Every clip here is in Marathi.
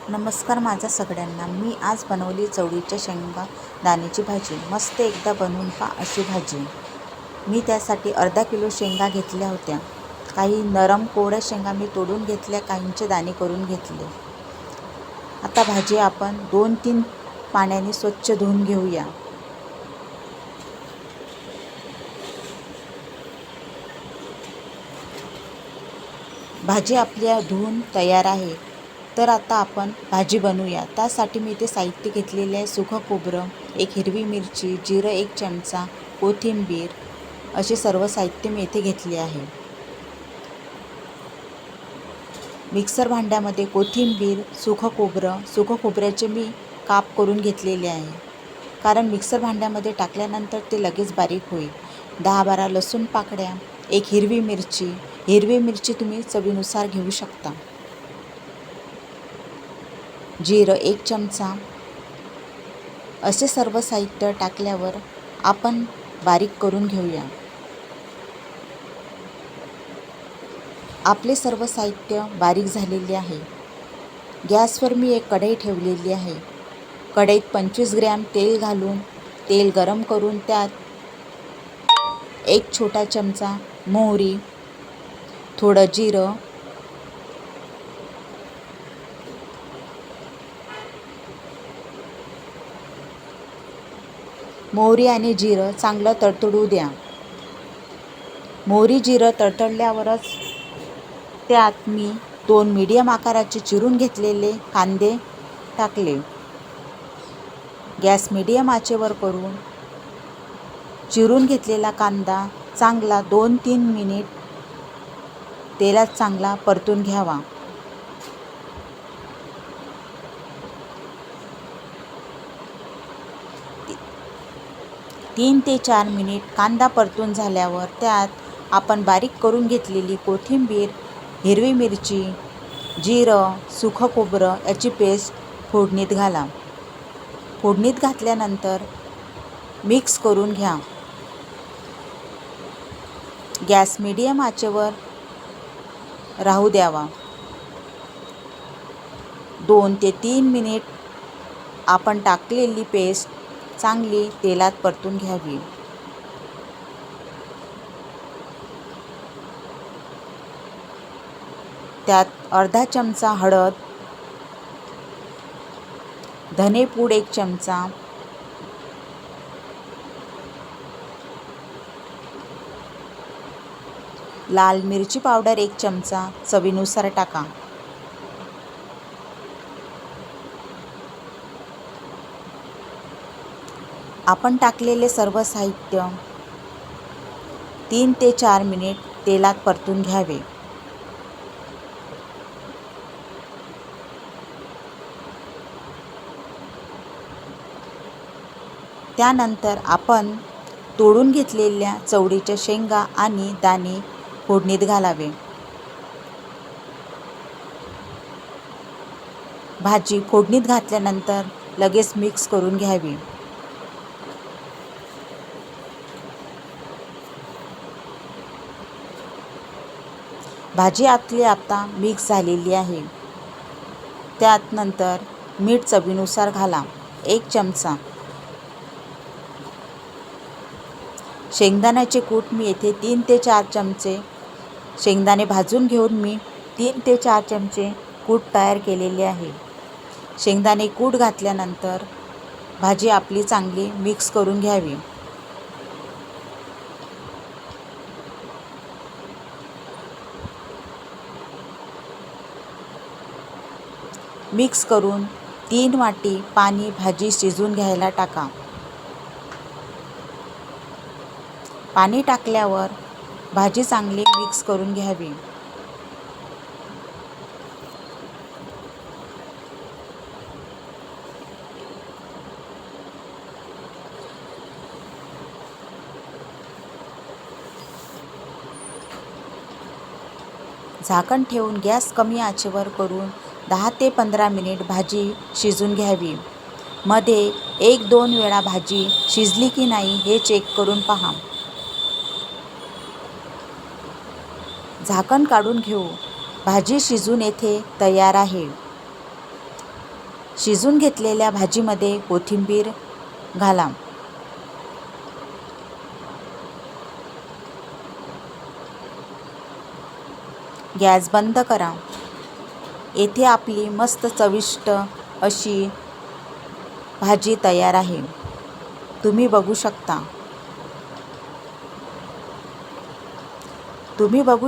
नमस्कार माझ्या सगळ्यांना. मी आज बनवली चवळीच्या शेंगदाण्याची भाजी. मस्त एकदा बनवून पहा अशी भाजी. मी त्यासाठी अर्धा किलो शेंगा घेतल्या होत्या. काही नरम कोवळ्या शेंगा मी तोडून घेतल्या, काहींचे दाणे करून घेतले. आता भाजी आपण 2-3 पाण्याने स्वच्छ धुवून घेऊया. भाजी आपल्या धुवून तयार आहे. तर आता आपण भाजी बनवूया. त्यासाठी मी इथे साहित्य घेतलेले आहे. सुकं खोबरं, एक हिरवी मिरची, जिरं 1 चमचा, कोथिंबीर असे सर्व साहित्य मी इथे घेतले आहे. मिक्सर भांड्यामध्ये कोथिंबीर, सुकं खोबऱ्याचे मी काप करून घेतलेले आहे. कारण मिक्सर भांड्यामध्ये टाकल्यानंतर ते लगेच बारीक होईल. 10-12 लसूण पाकळ्या, एक हिरवी मिरची तुम्ही चवीनुसार घेऊ शकता. जिरं 1 चमचा. असे सर्व साहित्य टाकल्यावर आपण बारीक करून घेऊया. आपले सर्व साहित्य बारीक झालेले आहे. गॅसवर मी एक कढई ठेवलेली आहे. कढईत 25 ग्रॅम तेल घालून तेल गरम करून त्यात 1 छोटा चमचा मोहरी, थोडं जिरं, मोहरी आणि जिरं चांगलं तडतडू द्या. मोहरी जिरं तडतडल्यावरच त्यात मी 2 मीडियम आकाराचे चिरून घेतलेले कांदे टाकले. गॅस मीडियम आचेवर करून चिरून घेतलेला कांदा चांगला 2-3 मिनिट तेलात चांगला परतून घ्यावा. तीन ते 4 मिनिट कांदा परतून झाल्यावर त्यात आपण बारीक करून घेतलेली कोथिंबीर, हिरवी मिरची, जिरं, सुकं खोबरं याची पेस्ट फोडणीत घाला. फोडणीत घातल्यानंतर मिक्स करून घ्या. गॅस मीडियम आचेवर राहू द्यावा. 2 ते 3 मिनिट आपण टाकलेली पेस्ट चांगली तेलात परतून घ्यावी. त्यात अर्धा चमचा हळद, धनेपूड 1 चमचा, लाल मिरची पावडर 1 चमचा चवीनुसार टाका. आपण टाकलेले सर्व साहित्य 3 ते 4 मिनिट तेलात परतून घ्यावे. त्यानंतर आपण तोडून घेतलेल्या चवळीच्या शेंगा आणि दाणे फोडणीत घालावे. भाजी फोडणीत घातल्यानंतर लगेच मिक्स करून घ्यावी. भाजी आपली आता मिक्स झालेली आहे. त्यात नंतर मीठ चवीनुसार घाला 1 चमचा. शेंगदाण्याचे कूट मी येथे 3 ते 4 चमचे शेंगदाणे भाजून घेऊन मी 3 ते 4 चमचे कूट तयार केलेले आहे. शेंगदाणे कूट घातल्यानंतर भाजी आपली चांगली मिक्स करून घ्यावी. मिक्स करून 3 वाटी पाणी भाजी शिजून घ्यायला टाका. पाणी टाकल्यावर भाजी चांगली मिक्स करून घ्यावी. झाकण ठेवून गॅस कमी आचेवर करून 10 ते 15 मिनिट भाजी शिजून घ्यावी. मध्ये 1-2 वेळा भाजी शिजली की नाही हे चेक करून पहा. झाकण काढून घेऊ. भाजी शिजून येथे तयार आहे. शिजून घेतलेल्या भाजीमध्ये कोथिंबीर घाला. गॅस बंद करा. येथे आपली मस्त चविष्ट अशी भाजी तयार आहे. तुम्ही बघू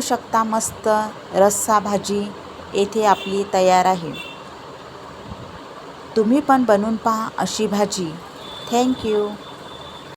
शकता मस्त रस्सा भाजी येथे आपली तयार आहे. तुम्ही पण बनवून पहा अशी भाजी. Thank you.